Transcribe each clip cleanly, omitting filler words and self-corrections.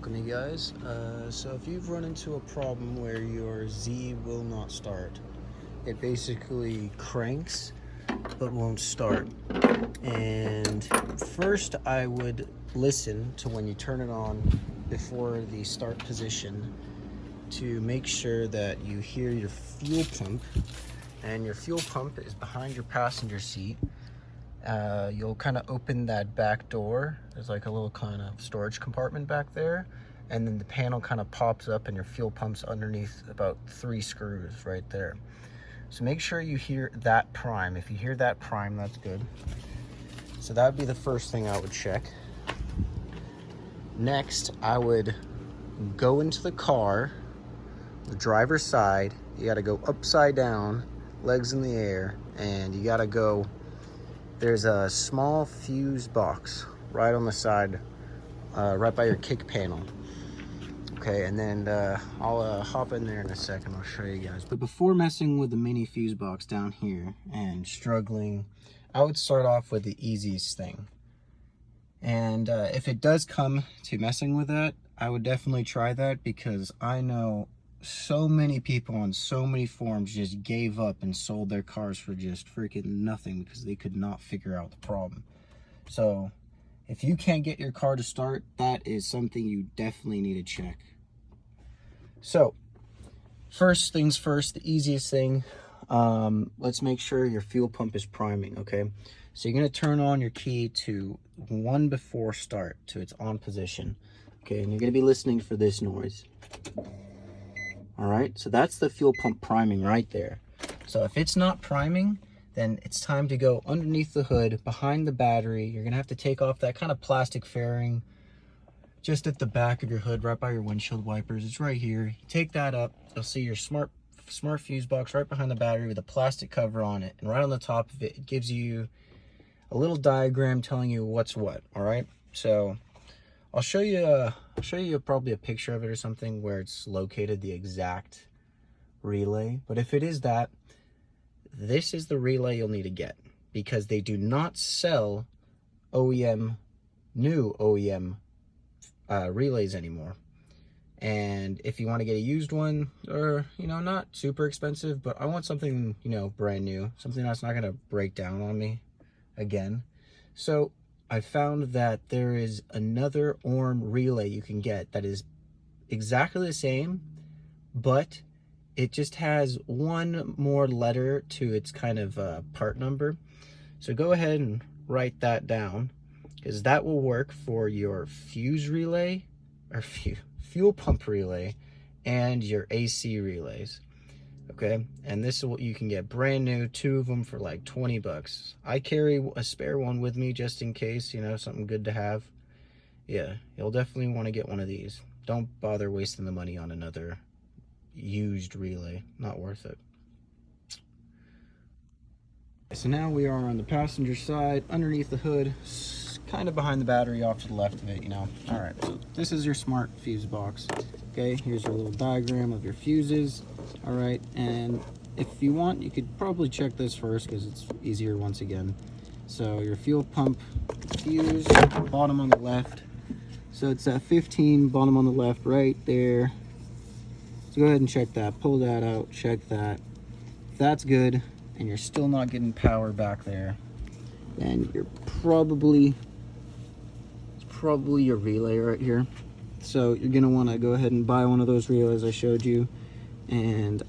welcome you guys. So if you've run into a problem where your Z will not start, it basically cranks but won't start. And first I would listen to when you turn it on before the start position to make sure that you hear your fuel pump, and your fuel pump is behind your passenger seat. You'll kind of open that back door. There's like a little kind of storage compartment back there, and then the panel kind of pops up and your fuel pump's underneath about 3 screws right there. So make sure you hear that prime. If you hear that prime, that's good. So that would be the first thing I would check. Next, I would go into the car, the driver's side. You got to go upside down, legs in the air, and you got to go. There's a small fuse box right on the side, right by your kick panel. Okay, and then I'll hop in there in a second. I'll show you guys. But before messing with the mini fuse box down here and struggling, I would start off with the easiest thing. And if it does come to messing with that, I would definitely try that, because I know so many people on so many forums just gave up and sold their cars for just freaking nothing because they could not figure out the problem. So if you can't get your car to start, that is something you definitely need to check. So first things first, the easiest thing, let's make sure your fuel pump is priming. Okay, so you're going to turn on your key to 1 before start, to its on position. Okay, and you're going to be listening for this noise. All right, so that's the fuel pump priming right there. So if it's not priming, then it's time to go underneath the hood, behind the battery. You're gonna have to take off that kind of plastic fairing just at the back of your hood, right by your windshield wipers. It's right here. You take that up, you'll see your smart fuse box right behind the battery with a plastic cover on it. And right on the top of it, it gives you a little diagram telling you what's what, all right? So I'll show you probably a picture of it or something where it's located, the exact relay. But if it is that, this is the relay you'll need to get, because they do not sell new OEM relays anymore. And if you want to get a used one, or not super expensive, but I want something brand new, something that's not going to break down on me again. So I found that there is another ORM relay you can get that is exactly the same, but it just has one more letter to its kind of part number. So go ahead and write that down, because that will work for your fuse relay, or fuel pump relay, and your AC relays. Okay, and this is what you can get brand new, 2 of them for like 20 bucks. I carry a spare one with me just in case, something good to have. Yeah, you'll definitely want to get one of these. Don't bother wasting the money on another used relay. Not worth it. So now we are on the passenger side, underneath the hood, kind of behind the battery, off to the left of it, All right, so this is your smart fuse box. Okay, here's your little diagram of your fuses. All right, and if you want, you could probably check this first because it's easier once again. So your fuel pump fuse, bottom on the left. So it's at 15, bottom on the left, right there. So go ahead and check that, pull that out, check that. If that's good, and you're still not getting power back there, then it's probably your relay right here. So you're gonna want to go ahead and buy one of those relays I showed you, and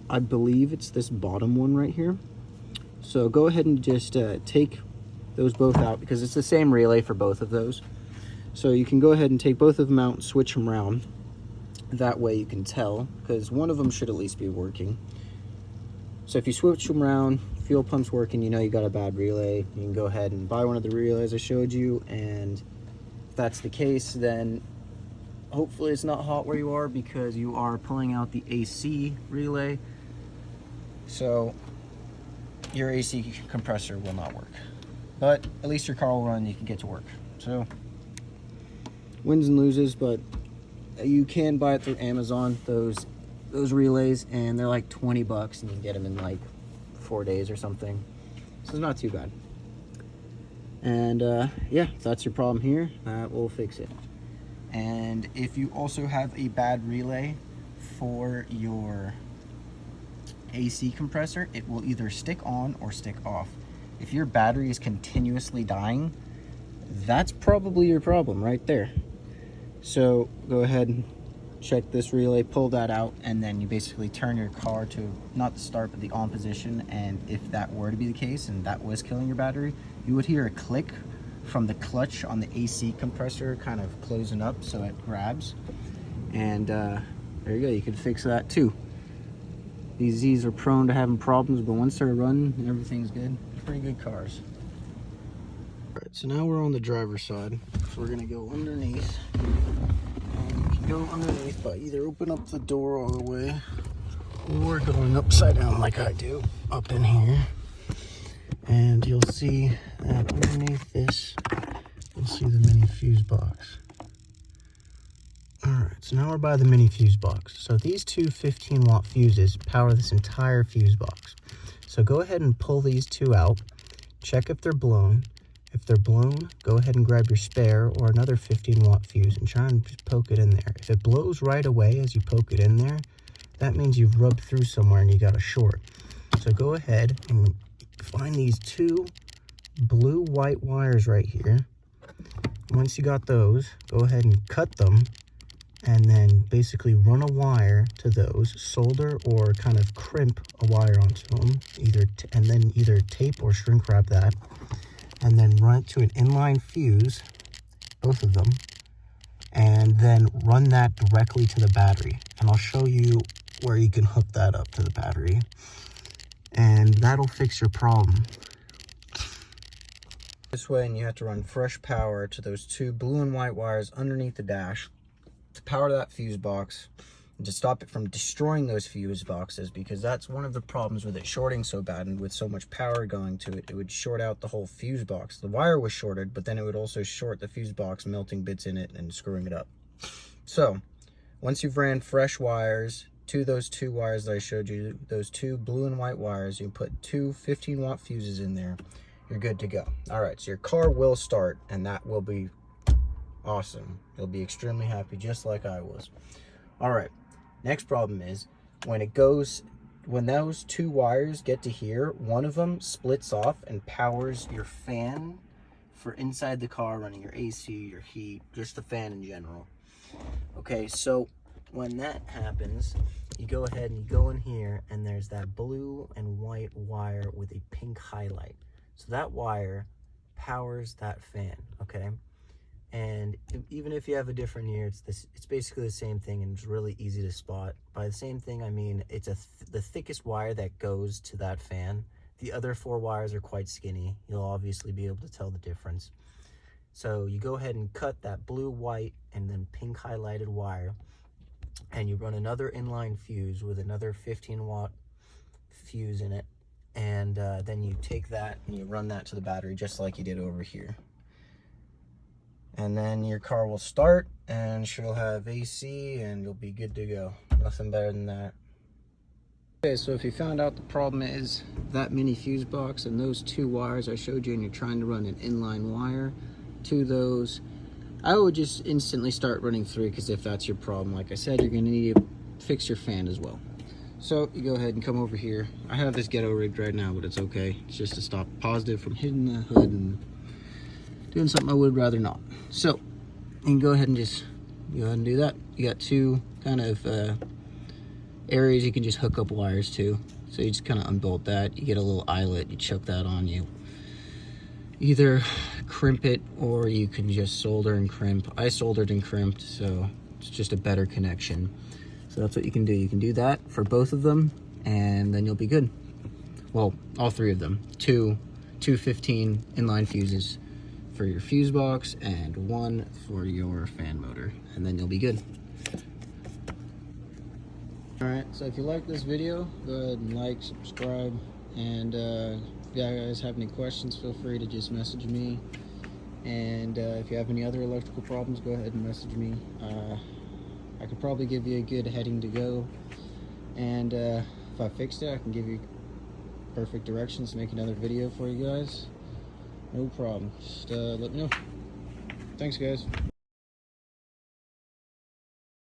I believe it's this bottom one right here. So go ahead and just take those both out, because it's the same relay for both of those. So you can go ahead and take both of them out and switch them around. That way you can tell, because one of them should at least be working. So if you switch them around, fuel pump's working, you got a bad relay, you can go ahead and buy one of the relays I showed you. And if that's the case, then hopefully it's not hot where you are, because you are pulling out the AC relay. So your AC compressor will not work, but at least your car will run, you can get to work. So wins and loses, but you can buy it through Amazon, those relays, and they're like 20 bucks, and you can get them in like 4 days or something. So it's not too bad. And yeah, if that's your problem here, that will fix it. And if you also have a bad relay for your AC compressor, it will either stick on or stick off. If your battery is continuously dying, that's probably your problem right there. So go ahead and check this relay, pull that out, and then you basically turn your car to not the start but the on position. And if that were to be the case and that was killing your battery, you would hear a click from the clutch on the AC compressor kind of closing up so it grabs. And there you go, you can fix that too. These Z's are prone to having problems, but once they're running, everything's good. Pretty good cars. All right, so now we're on the driver's side. So we're gonna go underneath. And you can go underneath by either open up the door all the way or going upside down like I do, up in here. And you'll see that underneath this, you'll see the mini fuse box. All right, so now we're by the mini fuse box. So these two 15-watt fuses power this entire fuse box. So go ahead and pull these two out, check if they're blown. If they're blown, go ahead and grab your spare or another 15-watt fuse and try and just poke it in there. If it blows right away as you poke it in there, that means you've rubbed through somewhere and you got a short. So go ahead and find these two blue-white wires right here. Once you got those, go ahead and cut them and then basically run a wire to those, solder or kind of crimp a wire onto them, and then either tape or shrink wrap that, and then run it to an inline fuse, both of them, and then run that directly to the battery. And I'll show you where you can hook that up to the battery, and that'll fix your problem. This way, and you have to run fresh power to those two blue and white wires underneath the dash to power that fuse box and to stop it from destroying those fuse boxes, because that's one of the problems with it shorting so bad, and with so much power going to it, it would short out the whole fuse box. The wire was shorted, but then it would also short the fuse box, melting bits in it and screwing it up. So once you've ran fresh wires to those two wires that I showed you, those two blue and white wires, you put two 15-watt fuses in there, you're good to go. All right, so your car will start, and that will be awesome. You'll be extremely happy, just like I was. All right, next problem is when those two wires get to here, one of them splits off and powers your fan for inside the car, running your AC, your heat, just the fan in general. Okay, so when that happens, you go ahead and you go in here, and there's that blue and white wire with a pink highlight. So that wire powers that fan, okay? And even if you have a different ear, it's basically the same thing, and it's really easy to spot. By the same thing, I mean it's the thickest wire that goes to that fan. The other four wires are quite skinny. You'll obviously be able to tell the difference. So you go ahead and cut that blue, white, and then pink highlighted wire, and you run another inline fuse with another 15-watt fuse in it, and then you take that and you run that to the battery just like you did over here. And then your car will start, and she'll have AC, and you'll be good to go. Nothing better than that. Okay, so if you found out the problem is that mini fuse box and those two wires I showed you, and you're trying to run an inline wire to those, I would just instantly start running 3, because if that's your problem, like I said, you're gonna need to fix your fan as well. So you go ahead and come over here. I have this ghetto rigged right now, but it's okay. It's just to stop positive from hitting the hood and doing something I would rather not. So you can go ahead and do that. You got two kind of areas you can just hook up wires to. So you just kind of unbolt that. You get a little eyelet, you chuck that on, you either crimp it or you can just solder and crimp. I soldered and crimped, so it's just a better connection. So that's what you can do. You can do that for both of them, and then you'll be good. Well, all three of them. Two 15 inline fuses for your fuse box and one for your fan motor, and then you'll be good. All right, so if you like this video, go ahead and like, subscribe, and if you guys have any questions, feel free to just message me. And if you have any other electrical problems, go ahead and message me. I could probably give you a good heading to go, and if I fixed it, I can give you perfect directions to make another video for you guys. No problem. Just let me know. Thanks, guys.